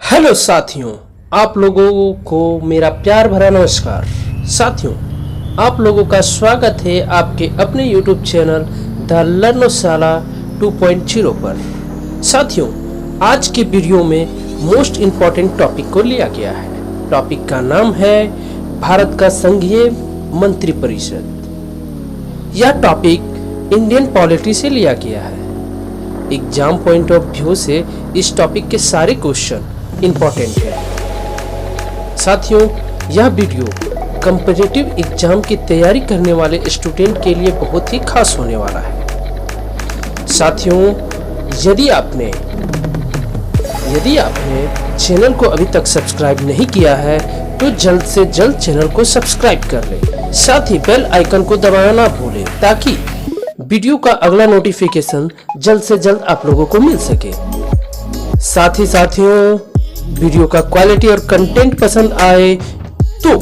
Hello साथियों, आप लोगों को मेरा प्यार भरा नमस्कार। साथियों, आप लोगों का स्वागत है आपके अपने YouTube चैनल द लर्नशाला 2.0 पर। साथियों, आज के वीडियो में मोस्ट इम्पॉर्टेंट टॉपिक को लिया गया है। टॉपिक का नाम है भारत का संघीय मंत्रिपरिषद। यह टॉपिक इंडियन पॉलिटी से लिया गया है। एग्जाम पॉइंट ऑफ व्यू से इस टॉपिक के सारे क्वेश्चन इंपॉर्टेंट है। साथियों, यह वीडियो कॉम्पिटिटिव एग्जाम की तैयारी करने वाले स्टूडेंट के लिए बहुत ही खास होने वाला है। साथियों, यदि आपने चैनल को अभी तक सब्सक्राइब नहीं किया है तो जल्द से जल्द चैनल को सब्सक्राइब कर लें। साथ ही बेल आइकन को दबाना ना भूलें ताकि वीडियो का अगला नोटिफिकेशन जल्द से जल्द आप लोगों को मिल सके। साथ ही साथियों, वीडियो का क्वालिटी और कंटेंट पसंद आए तो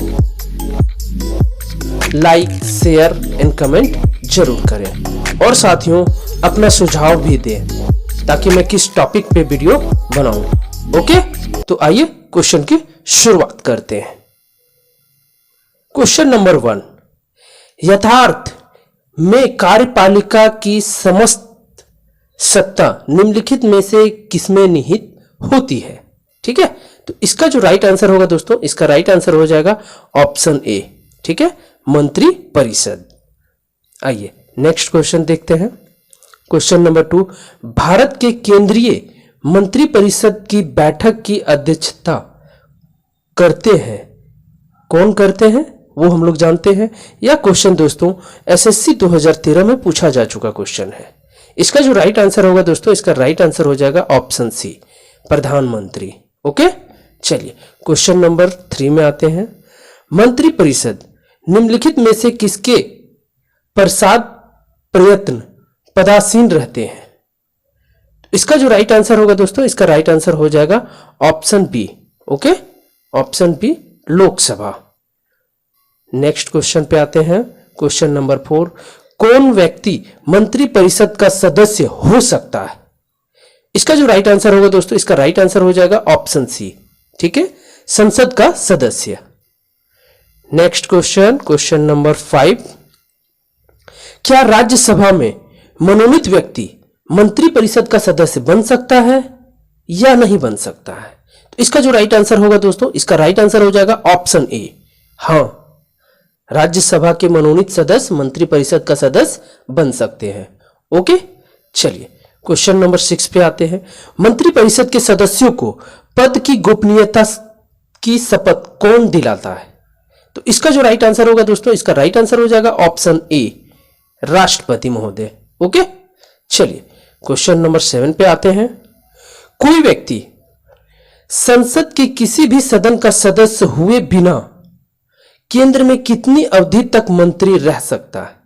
लाइक, शेयर एंड कमेंट जरूर करें और साथियों अपना सुझाव भी दें ताकि मैं किस टॉपिक पे वीडियो बनाऊं। ओके, तो आइए क्वेश्चन की शुरुआत करते हैं। क्वेश्चन नंबर 1, यथार्थ में कार्यपालिका की समस्त सत्ता निम्नलिखित में से किसमें निहित होती है? ठीक है, तो इसका जो राइट आंसर होगा दोस्तों, इसका राइट आंसर हो जाएगा ऑप्शन ए। ठीक है, मंत्री परिषद। आइए नेक्स्ट क्वेश्चन देखते हैं। क्वेश्चन नंबर 2, भारत के केंद्रीय मंत्री परिषद की बैठक की अध्यक्षता करते हैं। कौन करते हैं वो हम लोग जानते हैं। यह क्वेश्चन दोस्तों एसएससी 2013 में पूछा जा चुका क्वेश्चन है। इसका जो राइट आंसर होगा दोस्तों, इसका राइट आंसर हो जाएगा ऑप्शन सी, प्रधानमंत्री। ओके, चलिए क्वेश्चन नंबर 3 में आते हैं। मंत्री परिषद निम्नलिखित में से किसके प्रसाद प्रयत्न पदासीन रहते हैं? इसका जो राइट आंसर होगा दोस्तों, इसका राइट आंसर हो जाएगा option B. Okay, option B, Lok Sabha. Next question पे आते हैं। क्वेश्चन नंबर 4, कौन व्यक्ति मंत्री परिषद का सदस्य हो सकता है? इसका जो राइट आंसर होगा दोस्तों, इसका राइट आंसर हो जाएगा ऑप्शन सी। ठीक है, संसद का सदस्य। नेक्स्ट क्वेश्चन, क्वेश्चन नंबर 5, क्या राज्यसभा में मनोनीत व्यक्ति मंत्री परिषद का सदस्य बन सकता है या नहीं बन सकता है? तो इसका जो राइट आंसर होगा दोस्तों, इसका राइट आंसर हो जाएगा ऑप्शन ए। हाँ, राज्यसभा के मनोनीत सदस्य मंत्री परिषद का सदस्य बन सकते हैं। ओके, चलिए क्वेश्चन नंबर 6 पे आते हैं। मंत्री परिषद के सदस्यों को पद की गोपनीयता की शपथ कौन दिलाता है? तो इसका जो राइट आंसर होगा दोस्तों, इसका राइट आंसर हो जाएगा ऑप्शन ए, राष्ट्रपति महोदय। ओके, चलिए क्वेश्चन नंबर 7 पे आते हैं। कोई व्यक्ति संसद के किसी भी सदन का सदस्य हुए बिना केंद्र में कितनी अवधि तक मंत्री रह सकता है?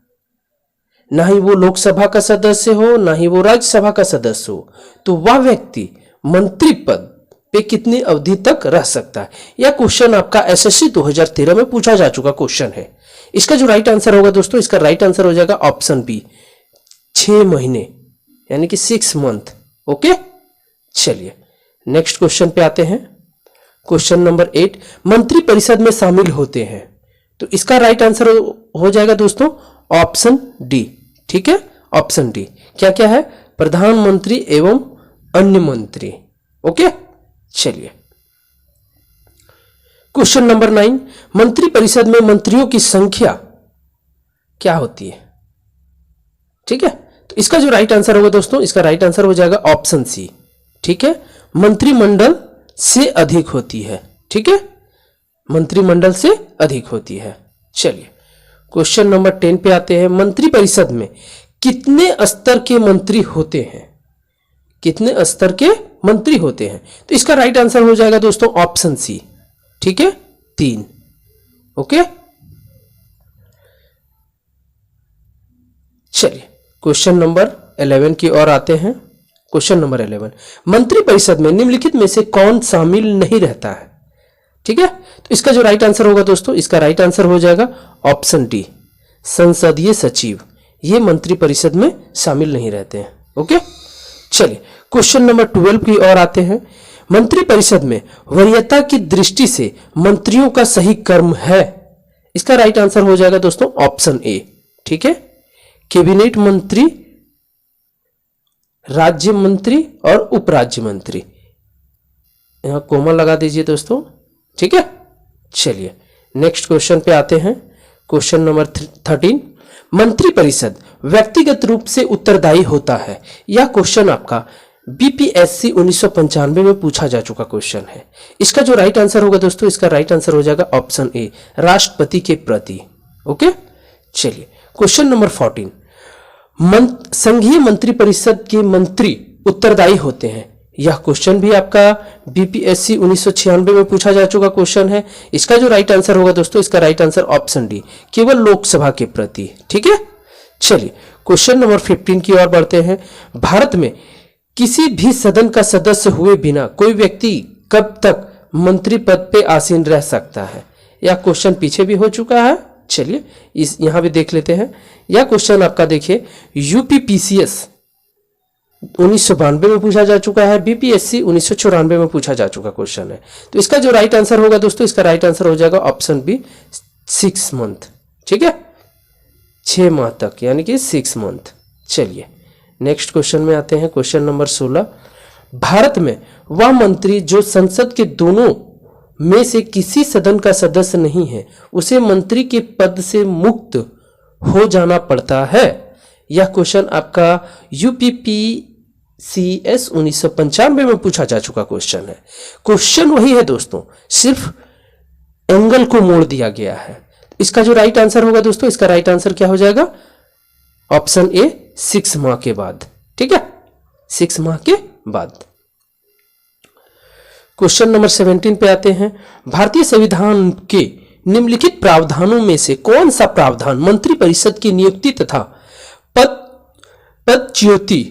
ना ही वो लोकसभा का सदस्य हो, ना ही वो राज्यसभा का सदस्य हो, तो वह व्यक्ति मंत्री पद पे कितनी अवधि तक रह सकता है? यह क्वेश्चन आपका एसएससी 2013 में पूछा जा चुका क्वेश्चन है। इसका जो राइट आंसर होगा दोस्तों, इसका राइट आंसर हो जाएगा ऑप्शन बी, 6 महीने यानी कि 6 मंथ। ओके, चलिए नेक्स्ट क्वेश्चन पे आते हैं। क्वेश्चन नंबर 8, मंत्री परिषद में शामिल होते हैं। तो इसका राइट आंसर हो जाएगा दोस्तों ऑप्शन डी। ठीक है, ऑप्शन डी। क्या क्या है? प्रधानमंत्री एवं अन्य मंत्री। ओके, चलिए क्वेश्चन नंबर 9, मंत्री परिषद में मंत्रियों की संख्या क्या होती है? ठीक है, तो इसका जो राइट आंसर होगा दोस्तों, इसका राइट आंसर हो जाएगा ऑप्शन सी। ठीक है, मंत्रिमंडल से अधिक होती है। ठीक है, मंत्रिमंडल से अधिक होती है। चलिए क्वेश्चन नंबर 10 पे आते हैं। मंत्री परिषद में कितने स्तर के मंत्री होते हैं? कितने स्तर के मंत्री होते हैं? तो इसका राइट आंसर हो जाएगा दोस्तों ऑप्शन सी। ठीक है, 3। ओके, चलिए क्वेश्चन नंबर 11 की ओर आते हैं। क्वेश्चन नंबर 11, मंत्री परिषद में निम्नलिखित में से कौन शामिल नहीं रहता है? ठीक है, तो इसका जो राइट आंसर होगा दोस्तों, इसका राइट आंसर हो जाएगा ऑप्शन डी, संसदीय सचिव। ये मंत्री परिषद में शामिल नहीं रहते हैं। ओके, चलिए क्वेश्चन नंबर 12 की ओर आते हैं। मंत्रिपरिषद में वरीयता की दृष्टि से मंत्रियों का सही कर्म है? इसका राइट आंसर हो जाएगा दोस्तों ऑप्शन ए। ठीक है, कैबिनेट मंत्री, राज्य मंत्री और उपराज्य मंत्री। यहां कोमा लगा दीजिए दोस्तों। ठीक है, चलिए नेक्स्ट क्वेश्चन पे आते हैं। क्वेश्चन नंबर 13, मंत्रिपरिषद व्यक्तिगत रूप से उत्तरदायी होता है? यह क्वेश्चन आपका बीपीएससी 1995 में पूछा जा चुका क्वेश्चन है। इसका जो राइट आंसर होगा दोस्तों, इसका राइट आंसर हो जाएगा ऑप्शन ए, राष्ट्रपति के प्रति। ओके, चलिए क्वेश्चन नंबर 14, संघीय मंत्रिपरिषद के मंत्री उत्तरदायी होते हैं? यह क्वेश्चन भी आपका बीपीएससी 1996 में पूछा जा चुका क्वेश्चन है। इसका जो राइट आंसर होगा दोस्तों, इसका राइट आंसर ऑप्शन डी, केवल लोकसभा के प्रति। ठीक है, चलिए क्वेश्चन नंबर 15 की ओर बढ़ते हैं। भारत में किसी भी सदन का सदस्य हुए बिना कोई व्यक्ति कब तक मंत्री पद पे आसीन रह सकता है? यह क्वेश्चन पीछे भी हो चुका है। चलिए इस यहां भी देख लेते हैं। यह क्वेश्चन आपका देखिए यूपीपीसीएस 1992 में पूछा जा चुका है, बीपीएससी 1994 में पूछा जा चुका क्वेश्चन है। तो इसका जो राइट आंसर होगा दोस्तों, इसका राइट आंसर हो जाएगा ऑप्शन बी, 6 मंथ। ठीक है, 6 माह तक, यानी कि 6 मंथ। चलिए नेक्स्ट क्वेश्चन में आते हैं। क्वेश्चन नंबर 16, भारत में वह मंत्री जो संसद के दोनों में से किसी सदन का सदस्य नहीं है, उसे मंत्री के पद से मुक्त हो जाना पड़ता है? यह क्वेश्चन आपका यूपीपीसीएस 1995 में पूछा जा चुका क्वेश्चन है। क्वेश्चन वही है दोस्तों, सिर्फ एंगल को मोड़ दिया गया है। इसका जो राइट आंसर होगा दोस्तों, इसका राइट आंसर क्या हो जाएगा? ऑप्शन ए, 6 माह के बाद। ठीक है, 6 माह के बाद। क्वेश्चन नंबर 17 पे आते हैं। भारतीय संविधान के निम्नलिखित प्रावधानों में से कौन सा प्रावधान मंत्रिपरिषद की नियुक्ति तथा पदच्युति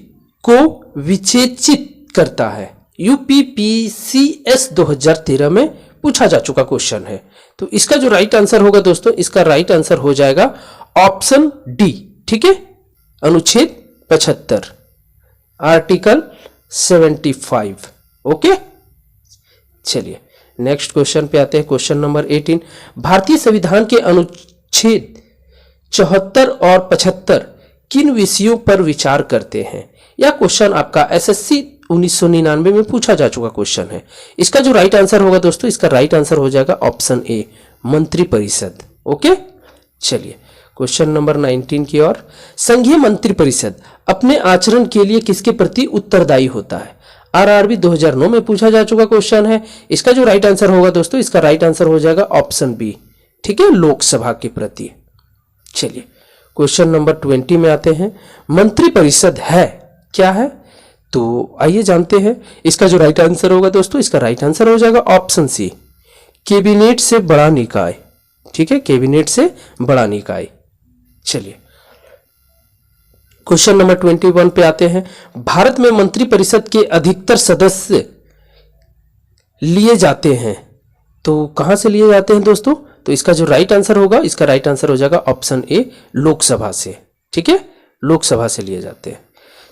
को विवेचित करता है? यूपीपीसीएस 2013 में पूछा जा चुका क्वेश्चन है। तो इसका जो राइट आंसर होगा दोस्तों, इसका राइट आंसर हो जाएगा ऑप्शन डी। ठीक है, अनुच्छेद 75, आर्टिकल 75। ओके, चलिए नेक्स्ट क्वेश्चन पे आते हैं। क्वेश्चन नंबर 18, भारतीय संविधान के अनुच्छेद 74 और 75 किन विषयों पर विचार करते हैं? यह क्वेश्चन आपका एसएससी 1999 में पूछा जा चुका क्वेश्चन है। इसका जो राइट आंसर होगा दोस्तों, इसका राइट आंसर हो जाएगा ऑप्शन ए, मंत्रिपरिषद। ओके, चलिए क्वेश्चन नंबर 19 की ओर। संघीय मंत्रिपरिषद अपने आचरण के लिए किसके प्रति उत्तरदायी होता है? आरआरबी 2009 में पूछा जा चुका क्वेश्चन है। इसका जो राइट आंसर होगा दोस्तों, इसका राइट आंसर हो जाएगा ऑप्शन बी। ठीक है, लोकसभा के प्रति। चलिए क्वेश्चन नंबर 20 में आते हैं। मंत्रिपरिषद है क्या है? तो आइए जानते हैं। इसका जो राइट आंसर होगा दोस्तों, इसका राइट आंसर हो जाएगा ऑप्शन सी, कैबिनेट से बड़ा निकाय। ठीक है, कैबिनेट से बड़ा निकाय। चलिए क्वेश्चन नंबर 21 पे आते हैं। भारत में मंत्रिपरिषद के अधिकतर सदस्य लिए जाते हैं, तो कहां से लिए जाते हैं दोस्तों? तो इसका जो राइट आंसर होगा, इसका राइट आंसर हो जाएगा ऑप्शन ए, लोकसभा से। ठीक है, लोकसभा से लिए जाते हैं।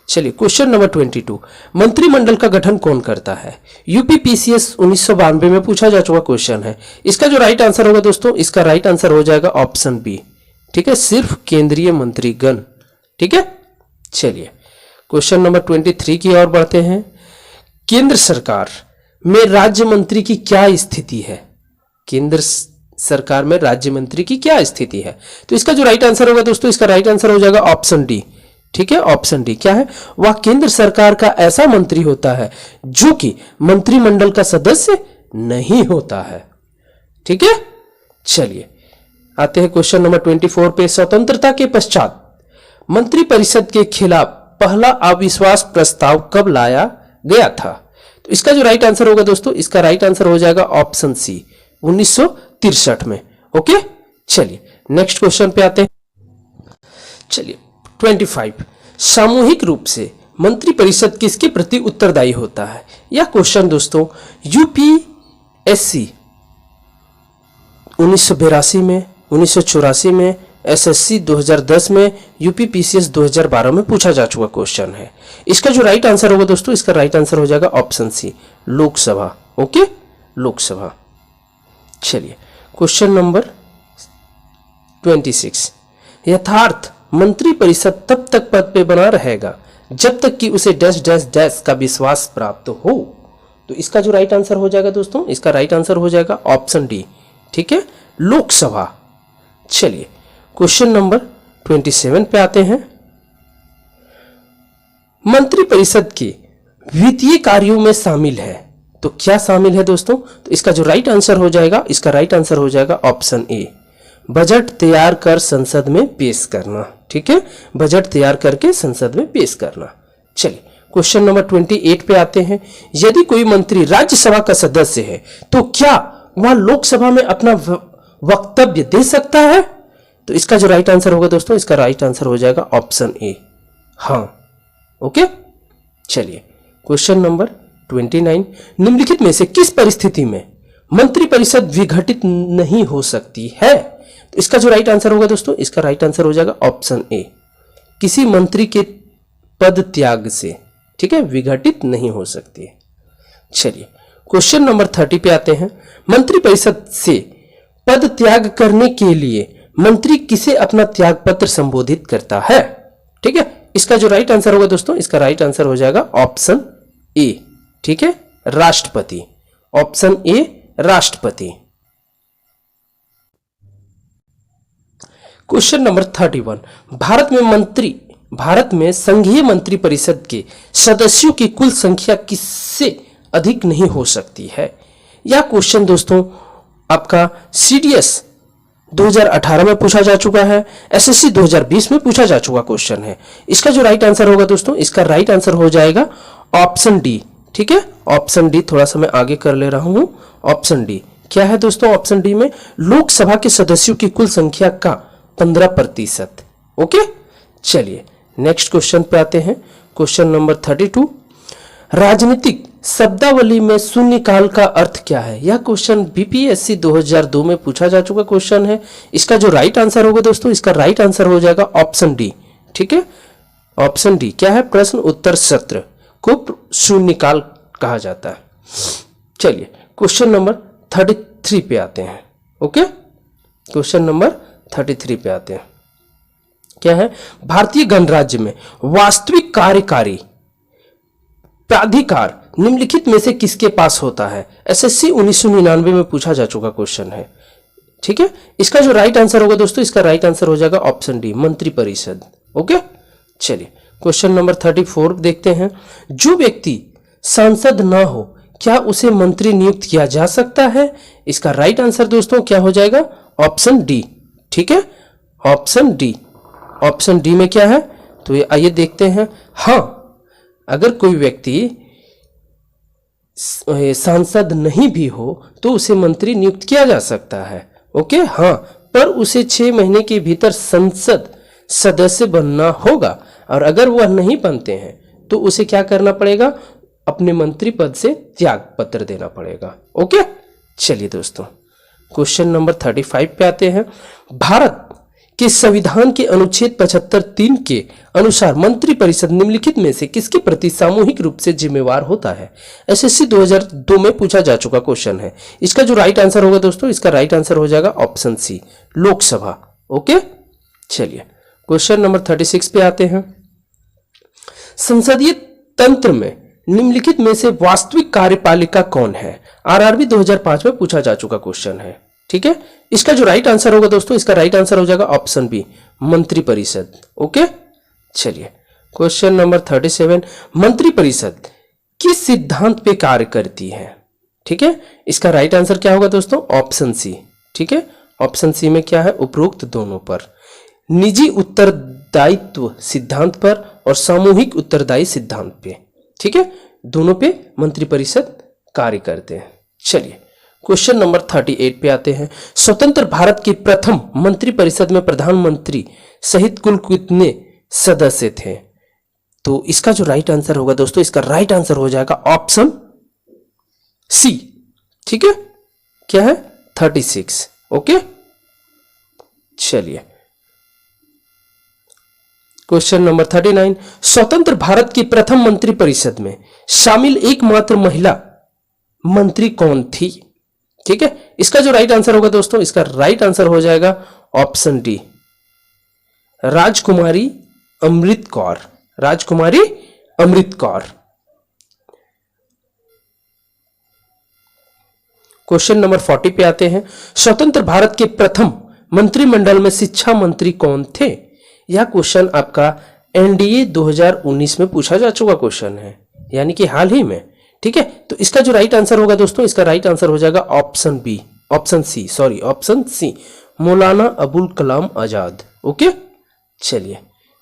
चलिए क्वेश्चन नंबर 22, मंत्रिमंडल का गठन कौन करता है? यूपीपीसीएस 1992 में पूछा जा चुका क्वेश्चन है। इसका जो राइट आंसर होगा दोस्तों, इसका राइट आंसर हो जाएगा ऑप्शन बी। ठीक है, सिर्फ केंद्रीय मंत्रीगण। ठीक है, चलिए क्वेश्चन नंबर 23 की ओर बढ़ते हैं। केंद्र सरकार में राज्य मंत्री की क्या स्थिति है? केंद्र सरकार में राज्य मंत्री की क्या स्थिति है? तो इसका जो राइट आंसर होगा दोस्तों, इसका राइट आंसर हो जाएगा ऑप्शन डी। ठीक है, ऑप्शन डी क्या है? वह केंद्र सरकार का ऐसा मंत्री होता है जो कि मंत्रिमंडल का सदस्य नहीं होता है। ठीक है, चलिए आते हैं क्वेश्चन नंबर 24 पे। स्वतंत्रता के पश्चात मंत्रिपरिषद के खिलाफ पहला अविश्वास प्रस्ताव कब लाया गया था? तो इसका जो राइट आंसर होगा दोस्तों, इसका राइट आंसर हो जाएगा ऑप्शन सी, 1963 में। ओके, चलिए नेक्स्ट क्वेश्चन पे आते हैं। चलिए 25, सामूहिक रूप से मंत्रिपरिषद किसके प्रति उत्तरदायी होता है? यह क्वेश्चन दोस्तों यूपीएससी 1982 में, 1984 में, एसएससी 2010 में, यूपीपीसीएस 2012 में पूछा जा चुका क्वेश्चन है। इसका जो राइट आंसर होगा दोस्तों, इसका राइट आंसर हो जाएगा option C, Lok Sabha. Okay, Lok Sabha. चलिए क्वेश्चन नंबर 26, यथार्थ मंत्री परिषद तब तक पद पे बना रहेगा जब तक कि उसे डैश डैश डैश का विश्वास प्राप्त हो। तो इसका जो राइट आंसर हो जाएगा दोस्तों, इसका राइट आंसर हो जाएगा ऑप्शन डी, ठीक है, लोकसभा। चलिए क्वेश्चन नंबर 27 पे आते हैं। मंत्री परिषद के वित्तीय कार्यों में शामिल है, तो क्या शामिल है दोस्तों? तो इसका जो राइट आंसर हो जाएगा, इसका राइट आंसर हो जाएगा ऑप्शन ए, बजट तैयार कर संसद में पेश करना। ठीक है, बजट तैयार करके संसद में पेश करना। चलिए क्वेश्चन नंबर 28 पे आते हैं। यदि कोई मंत्री राज्यसभा का सदस्य है तो क्या वह लोकसभा में अपना वक्तव्य दे सकता है? तो इसका जो राइट आंसर होगा दोस्तों, इसका राइट आंसर हो जाएगा ऑप्शन ए, हाँ। ओके, चलिए क्वेश्चन नंबर 29, निम्नलिखित में से किस परिस्थिति में मंत्रिपरिषद विघटित नहीं हो सकती है? तो इसका जो राइट आंसर होगा दोस्तों, इसका राइट आंसर हो जाएगा ऑप्शन ए, किसी मंत्री के पद त्याग से। ठीक है, विघटित नहीं हो सकती है। चलिए क्वेश्चन नंबर 30 पे आते हैं। मंत्रिपरिषद से पद त्याग करने के लिए मंत्री किसे अपना त्याग पत्र संबोधित करता है? ठीक है, इसका जो राइट आंसर होगा दोस्तों, इसका राइट आंसर हो जाएगा ऑप्शन ए, ठीक है, राष्ट्रपति। ऑप्शन ए, राष्ट्रपति। क्वेश्चन नंबर 31, भारत में संघीय मंत्रिपरिषद के सदस्यों की कुल संख्या किससे अधिक नहीं हो सकती है? यह क्वेश्चन दोस्तों आपका सीडीएस 2018 में पूछा जा चुका है, एसएससी 2020 में पूछा जा चुका क्वेश्चन है। इसका जो राइट आंसर होगा दोस्तों, इसका राइट आंसर हो जाएगा ऑप्शन डी। ठीक है, ऑप्शन डी। थोड़ा सा मैं आगे कर ले रहा हूं। ऑप्शन डी क्या है दोस्तों? ऑप्शन डी में लोकसभा के सदस्यों की कुल संख्या का 15%। ओके, चलिए नेक्स्ट क्वेश्चन पे आते हैं। क्वेश्चन नंबर 32, राजनीतिक शब्दावली में शून्यकाल का अर्थ क्या है? यह क्वेश्चन बीपीएससी 2002 में पूछा जा चुका क्वेश्चन है। इसका जो राइट आंसर होगा दोस्तों, इसका राइट आंसर हो जाएगा ऑप्शन डी। ठीक है, ऑप्शन डी क्या है? प्रश्न उत्तर सत्र को शून्यकाल कहा जाता है। चलिए क्वेश्चन नंबर 33 पे आते हैं। ओके, क्वेश्चन नंबर 33 पे आते हैं। क्या है? भारतीय गणराज्य में वास्तविक कार्यकारी प्राधिकार निम्नलिखित में से किसके पास होता है? एसएससी 1999 में पूछा जा चुका क्वेश्चन है। ठीक है, इसका जो राइट आंसर होगा दोस्तों, इसका राइट आंसर हो जाएगा ऑप्शन डी, मंत्रिपरिषद। ओके, चलिए क्वेश्चन नंबर 34 देखते हैं। जो व्यक्ति सांसद ना हो क्या उसे मंत्री नियुक्त किया जा सकता है? इसका राइट आंसर दोस्तों क्या हो जाएगा? Option D. ठीक है, ऑप्शन डी। ऑप्शन डी में क्या है? तो ये आइए देखते हैं। हाँ, अगर कोई व्यक्ति सांसद नहीं भी हो तो उसे मंत्री नियुक्त किया जा सकता है। ओके, हाँ, पर उसे 6 महीने के भीतर संसद सदस्य बनना होगा, और अगर वह नहीं बनते हैं तो उसे क्या करना पड़ेगा? अपने मंत्री पद से त्याग पत्र देना पड़ेगा। ओके, चलिए दोस्तों क्वेश्चन नंबर 35 पे आते हैं। भारत के संविधान के अनुच्छेद 75(3) के अनुसार मंत्रिपरिषद निम्नलिखित में से किसके प्रति सामूहिक रूप से जिम्मेवार होता है? एसएससी 2002 में पूछा जा चुका क्वेश्चन है। इसका जो राइट आंसर होगा दोस्तों, इसका राइट आंसर हो जाएगा ऑप्शन सी, लोकसभा। ओके, चलिए क्वेश्चन नंबर 36 पे आते हैं। संसदीय तंत्र में निम्नलिखित में से वास्तविक कार्यपालिका कौन है? आरआरबी 2005 में पूछा जा चुका क्वेश्चन है। ठीक है, इसका जो राइट आंसर होगा दोस्तों, इसका राइट आंसर हो जाएगा ऑप्शन बी, मंत्रिपरिषद। ओके, चलिए क्वेश्चन नंबर 37, मंत्रिपरिषद किस सिद्धांत पे कार्य करती है? ठीक है, इसका राइट आंसर क्या होगा दोस्तों? Option C. ठीक है, ऑप्शन सी में क्या है? उपरोक्त दोनों पर, निजी उत्तरदायित्व सिद्धांत पर और सामूहिक उत्तरदायी सिद्धांत पे। ठीक है, दोनों पे मंत्रिपरिषद कार्य करते हैं। चलिए क्वेश्चन नंबर 38 पे आते हैं। स्वतंत्र भारत की प्रथम मंत्रिपरिषद में प्रधानमंत्री सहित कुल कितने सदस्य थे? तो इसका जो राइट आंसर होगा दोस्तों, इसका राइट आंसर हो जाएगा ऑप्शन सी। ठीक है, क्या है? 36। ओके, चलिए क्वेश्चन नंबर 39, स्वतंत्र भारत की प्रथम मंत्रिपरिषद में शामिल एकमात्र महिला मंत्री कौन थी? ठीक है, इसका जो राइट आंसर होगा दोस्तों, इसका राइट आंसर हो जाएगा ऑप्शन डी, राजकुमारी अमृत कौर। राजकुमारी अमृत कौर। क्वेश्चन नंबर 40 पे आते हैं, स्वतंत्र भारत के प्रथम मंत्रिमंडल में शिक्षा मंत्री कौन थे? यह क्वेश्चन आपका एनडीए 2019 में पूछा जा चुका क्वेश्चन है, यानी कि हाल ही में। ठीक है, तो इसका जो राइट आंसर होगा दोस्तों, इसका राइट आंसर हो जाएगा option C, Maulana Abul Kalam Azad. Okay, चलिए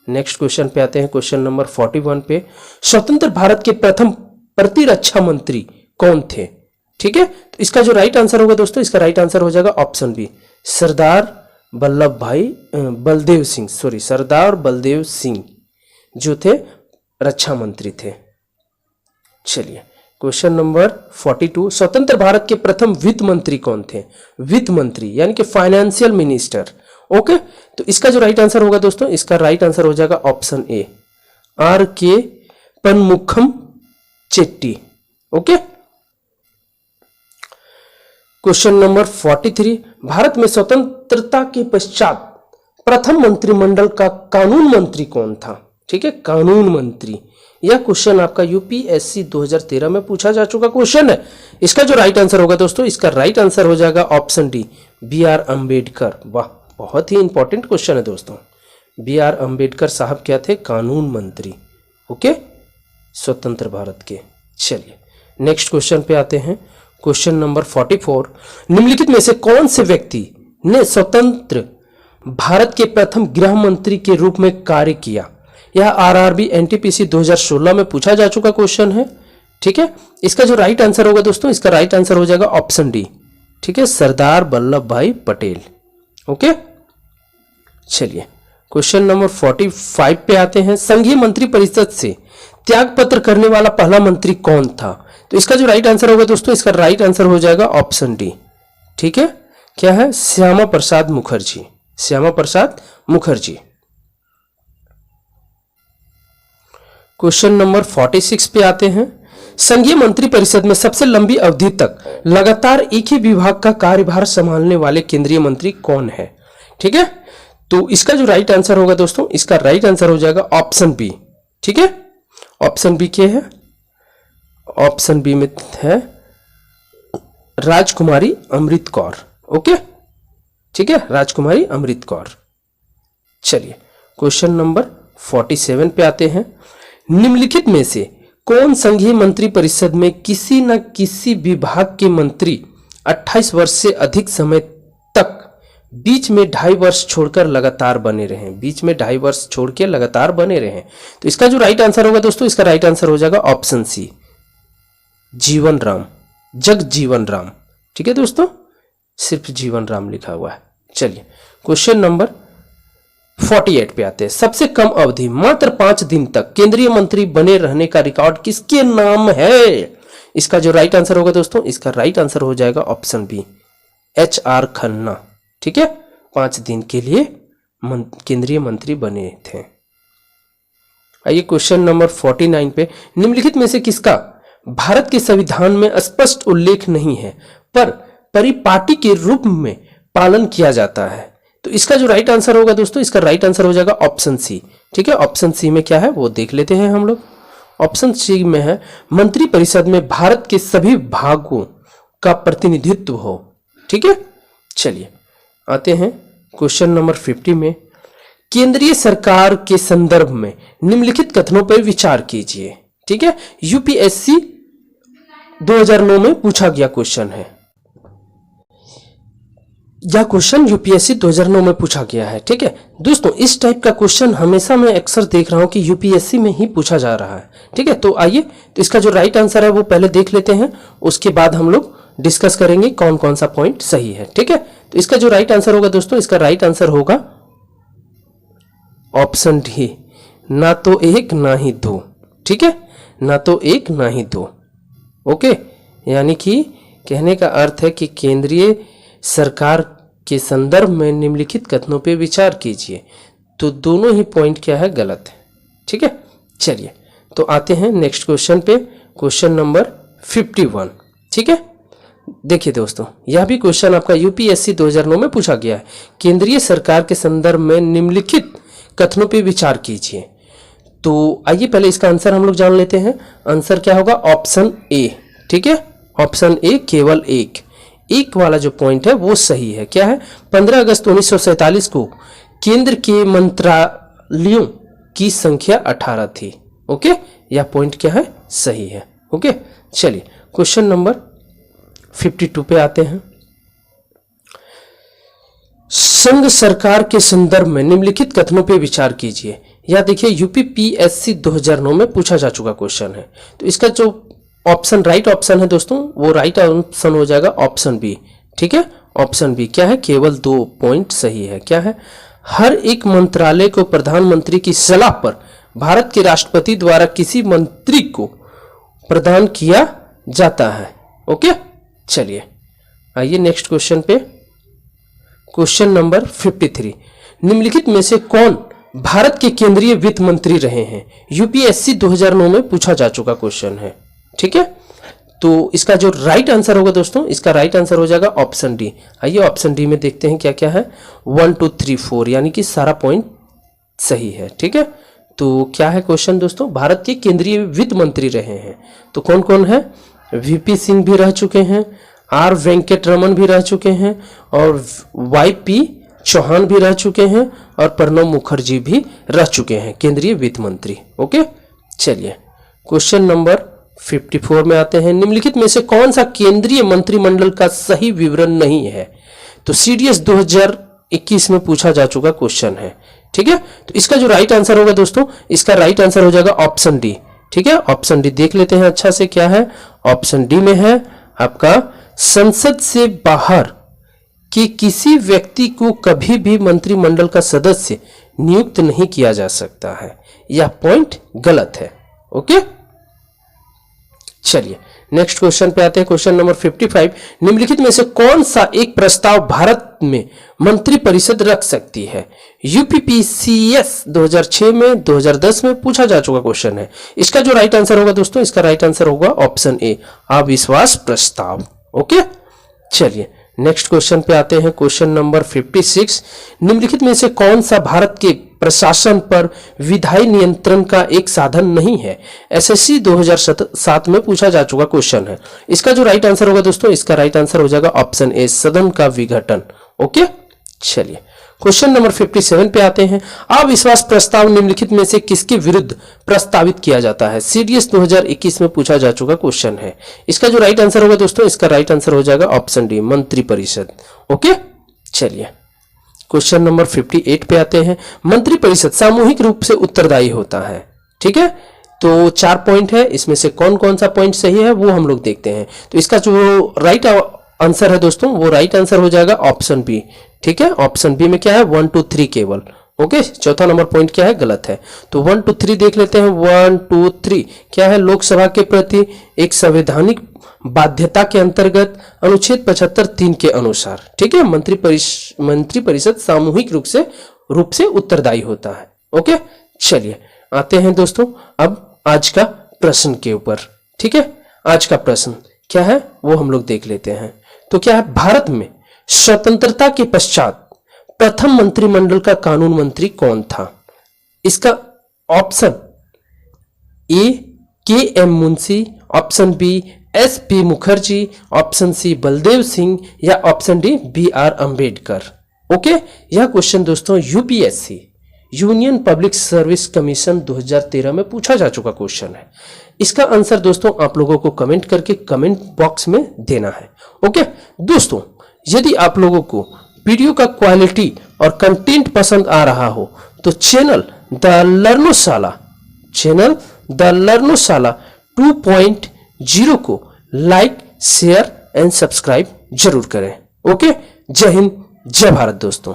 नेक्स्ट क्वेश्चन पे आते हैं, क्वेश्चन नंबर 41 पे, स्वतंत्र भारत के प्रथम प्रतिरक्षा मंत्री कौन थे? ठीक है, तो इसका जो राइट आंसर होगा दोस्तों, इसका राइट आंसर हो जाएगा ऑप्शन बी, सरदार बलदेव सिंह जो थे रक्षा मंत्री थे। चलिए क्वेश्चन नंबर 42, स्वतंत्र भारत के प्रथम वित्त मंत्री कौन थे? वित्त मंत्री यानी कि फाइनेंशियल मिनिस्टर। ओके, तो इसका जो राइट आंसर होगा दोस्तों, इसका राइट आंसर हो जाएगा option A, R K Panmukham Chetty. Okay, question number 43, Bharat में स्वतंत्रता के पश्चात प्रथम मंत्रिमंडल का कानून मंत्री कौन था? ठीक है, कानून मंत्री। यह क्वेश्चन आपका यूपीएससी 2013 में पूछा जा चुका क्वेश्चन है। इसका जो राइट आंसर होगा दोस्तों, इसका राइट आंसर हो जाएगा option D, B R Ambedkar. वाह, बहुत ही इंपॉर्टेंट क्वेश्चन है दोस्तों। बी आर अम्बेडकर साहब क्या थे? कानून मंत्री। ओके, स्वतंत्र भारत के। चलिए नेक्स्ट क्वेश्चन पे आते हैं, क्वेश्चन नंबर 44, निम्नलिखित में से कौन से व्यक्ति ने स्वतंत्र भारत के प्रथम गृह मंत्री के रूप में कार्य किया? यह आरआरबी एनटीपीसी 2016 में पूछा जा चुका क्वेश्चन है। ठीक है, इसका जो राइट आंसर होगा दोस्तों, इसका राइट आंसर हो जाएगा ऑप्शन डी। ठीक है, सरदार वल्लभ भाई पटेल। ओके, चलिए क्वेश्चन नंबर 45 पे आते हैं, संघीय मंत्रिपरिषद से त्यागपत्र करने वाला पहला मंत्री कौन था? तो इसका जो राइट आंसर होगा दोस्तों, इसका राइट आंसर हो जाएगा ऑप्शन डी। ठीक है, क्या है? श्यामा प्रसाद मुखर्जी। श्यामा प्रसाद मुखर्जी। क्वेश्चन नंबर 46 पे आते हैं, संघीय मंत्रिपरिषद में सबसे लंबी अवधि तक लगातार एक ही विभाग का कार्यभार संभालने वाले केंद्रीय मंत्री कौन है? ठीक है, तो इसका जो राइट आंसर होगा दोस्तों, इसका राइट आंसर हो जाएगा ऑप्शन बी। ठीक है, ऑप्शन बी क्या है? ऑप्शन बी में है राजकुमारी अमृत कौर। ओके, ठीक है, राजकुमारी अमृत कौर। चलिए क्वेश्चन नंबर 47 पे आते हैं, निम्नलिखित में से कौन संघीय मंत्रिपरिषद में किसी न किसी विभाग के मंत्री 28 वर्ष से अधिक समय तक बीच में 2.5 वर्ष छोड़कर लगातार बने रहे? बीच में 2.5 वर्ष छोड़ के लगातार बने रहे। तो इसका जो राइट आंसर होगा दोस्तों, इसका राइट आंसर हो जाएगा ऑप्शन सी, जीवन राम, जगजीवन राम। ठीक है दोस्तों, सिर्फ जीवन राम लिखा हुआ है। चलिए क्वेश्चन नंबर 48 पे आते हैं, सबसे कम अवधि मात्र 5 दिन तक केंद्रीय मंत्री बने रहने का रिकॉर्ड किसके नाम है? इसका जो राइट आंसर होगा दोस्तों, इसका राइट आंसर हो जाएगा ऑप्शन बी, HR खन्ना। ठीक है, 5 दिन के लिए केंद्रीय मंत्री बने थे। आइए क्वेश्चन नंबर 49 पे, निम्नलिखित में से किसका भारत के संविधान में स्पष्ट उल्लेख नहीं है पर परिपाटी के रूप में पालन किया जाता है? तो इसका जो राइट आंसर होगा दोस्तों, इसका राइट आंसर हो जाएगा ऑप्शन सी। ठीक है, ऑप्शन सी में क्या है वो देख लेते हैं हम लोग। ऑप्शन सी में है मंत्रिपरिषद में भारत के सभी भागों का प्रतिनिधित्व हो। ठीक है, चलिए आते हैं क्वेश्चन नंबर 50 में, केंद्रीय सरकार के संदर्भ में निम्नलिखित कथनों पर विचार कीजिए। ठीक है, यूपीएससी 2009 में पूछा गया क्वेश्चन है। यह क्वेश्चन यूपीएससी 2009 में पूछा गया है। ठीक है दोस्तों, इस टाइप का क्वेश्चन हमेशा मैं अक्सर देख रहा हूं कि यूपीएससी में ही पूछा जा रहा है। ठीक है, तो आइए तो इसका जो राइट आंसर है वो पहले देख लेते हैं, उसके बाद हम लोग डिस्कस करेंगे कौन कौन सा पॉइंट सही है। ठीक है, तो इसका जो राइट आंसर होगा दोस्तों, इसका राइट आंसर होगा ऑप्शन डी, ना तो एक ना ही दो। ठीक है, ना तो एक ना ही दो। ओके, यानी कि कहने का अर्थ है कि केंद्रीय सरकार के संदर्भ में निम्नलिखित कथनों पर विचार कीजिए। तो दोनों ही पॉइंट क्या है, गलत है। ठीक है, चलिए तो आते हैं नेक्स्ट क्वेश्चन पे, क्वेश्चन नंबर 51। ठीक है, देखिए दोस्तों, यह भी क्वेश्चन आपका यूपीएससी 2009 में पूछा गया है। केंद्रीय सरकार के संदर्भ में निम्नलिखित कथनों पे विचार कीजिए। तो आइए पहले इसका आंसर हम लोग जान लेते हैं। आंसर क्या होगा, ऑप्शन ए। ठीक है, ऑप्शन ए, केवल एक वाला जो पॉइंट है वो सही है। क्या है, 15 अगस्त 1947 को केंद्र के मंत्रालयों की संख्या 18 थी। ओके, यह पॉइंट क्या है, सही है। ओके, चलिए क्वेश्चन नंबर 52 पे आते हैं। संघ सरकार के संदर्भ में निम्नलिखित कथनों पे विचार कीजिए। या देखिए, यूपीपीएससी 2009 में पूछा जा चुका क्वेश्चन है। तो इसका जो ऑप्शन, राइट ऑप्शन है दोस्तों, वो राइट ऑप्शन हो जाएगा ऑप्शन बी। ठीक है, ऑप्शन बी क्या है, केवल 2 पॉइंट सही है। क्या है, हर एक मंत्रालय को प्रधानमंत्री की सलाह पर भारत के राष्ट्रपति द्वारा किसी मंत्री को प्रदान किया जाता है। ओके, चलिए आइए नेक्स्ट क्वेश्चन पे, क्वेश्चन नंबर 53। निम्नलिखित में से कौन भारत के केंद्रीय वित्त मंत्री रहे हैं? यूपीएससी 2009 में पूछा जा चुका क्वेश्चन है। ठीक है, तो इसका जो राइट आंसर होगा दोस्तों, इसका राइट आंसर हो जाएगा ऑप्शन डी। आइए ऑप्शन डी में देखते हैं क्या क्या है। 1 2 3 4 यानी कि सारा पॉइंट सही है। ठीक है, तो क्या है क्वेश्चन दोस्तों, भारत के केंद्रीय वित्त मंत्री रहे हैं। तो कौन कौन है, वीपी सिंह भी रह चुके हैं, आर वेंकट रमन भी रह चुके हैं, और वाईपी चौहान भी रह चुके हैं, और प्रणब मुखर्जी भी रह चुके हैं केंद्रीय वित्त मंत्री। ओके, चलिए क्वेश्चन नंबर 54 में आते हैं। निम्नलिखित में से कौन सा केंद्रीय मंत्रिमंडल का सही विवरण नहीं है? तो सीडीएस 2021 में पूछा जा चुका क्वेश्चन है। ठीक है, तो इसका जो राइट आंसर होगा दोस्तों, इसका राइट आंसर हो जाएगा ऑप्शन डी। ठीक है, ऑप्शन डी देख लेते हैं अच्छा से, क्या है ऑप्शन डी में है आपका, संसद से बाहर कि किसी व्यक्ति को कभी भी मंत्रिमंडल का सदस्य नियुक्त नहीं किया जा सकता है। यह पॉइंट गलत है। ओके, चलिए नेक्स्ट क्वेश्चन पे आते हैं, क्वेश्चन नंबर 55। निम्नलिखित में से कौन सा एक प्रस्ताव भारत में मंत्रिपरिषद रख सकती है? यूपीपीसीएस 2006 में, 2010 में पूछा जा चुका क्वेश्चन है। इसका जो राइट आंसर होगा दोस्तों, इसका राइट आंसर होगा ऑप्शन ए, अविश्वास प्रस्ताव। ओके, चलिए नेक्स्ट क्वेश्चन पे आते हैं, क्वेश्चन नंबर 56। निम्नलिखित में से कौन सा भारत के प्रशासन पर विधायी नियंत्रण का एक साधन नहीं है? एसएससी 2007 में पूछा जा चुका क्वेश्चन है। इसका जो राइट आंसर होगा दोस्तों, इसका राइट आंसर हो जाएगा ऑप्शन ए, सदन का विघटन। ओके, चलिए क्वेश्चन नंबर 57 पे आते हैं। अविश्वास प्रस्ताव निम्नलिखित में से किसके विरुद्ध प्रस्तावित किया जाता है? सीडीएस 2021 में पूछा जा चुका क्वेश्चन है। इसका जो राइट आंसर होगा दोस्तों, इसका राइट आंसर हो जाएगा ऑप्शन डी, मंत्रिपरिषद। ओके, चलिए क्वेश्चन नंबर 58 पे आते हैं। मंत्रिपरिषद सामूहिक रूप से उत्तरदायी होता है। ठीक है, तो 4 पॉइंट है, इसमें से कौन कौन सा पॉइंट सही है वो हम लोग देखते हैं। तो इसका जो राइट आंसर है दोस्तों, वो राइट आंसर हो जाएगा ऑप्शन बी। ठीक है, ऑप्शन बी में क्या है, 1 2 3 केवल। ओके, चौथा नंबर पॉइंट क्या है, गलत है। तो 1 2 3 देख लेते हैं। 1 2 3 क्या है, लोकसभा के प्रति एक संवैधानिक बाध्यता के अंतर्गत अनुच्छेद 75(3) के अनुसार। ठीक है, मंत्रिपरिषद सामूहिक रूप से उत्तरदायी होता है। ओके, चलिए आते हैं दोस्तों अब आज का प्रश्न के ऊपर। ठीक है, आज का प्रश्न क्या है वो हम लोग देख लेते हैं। तो क्या है, भारत में स्वतंत्रता के पश्चात प्रथम मंत्रिमंडल का कानून मंत्री कौन था? इसका option A, K M Munshi, option B, S P Mukherjee, option C, Baldev Singh, या option D, B R Ambedkar. Okay, यह क्वेश्चन दोस्तों UPSC, union public service commission 2013 में पूछा जा चुका क्वेश्चन है। इसका आंसर दोस्तों आप लोगों को कमेंट करके कमेंट बॉक्स में देना है। ओके दोस्तों, यदि आप लोगों को वीडियो का क्वालिटी और कंटेंट पसंद आ रहा हो तो चैनल द लर्नोशाला 2.0 को लाइक, शेयर एंड सब्सक्राइब जरूर करें। ओके, जय हिंद, जय भारत दोस्तों।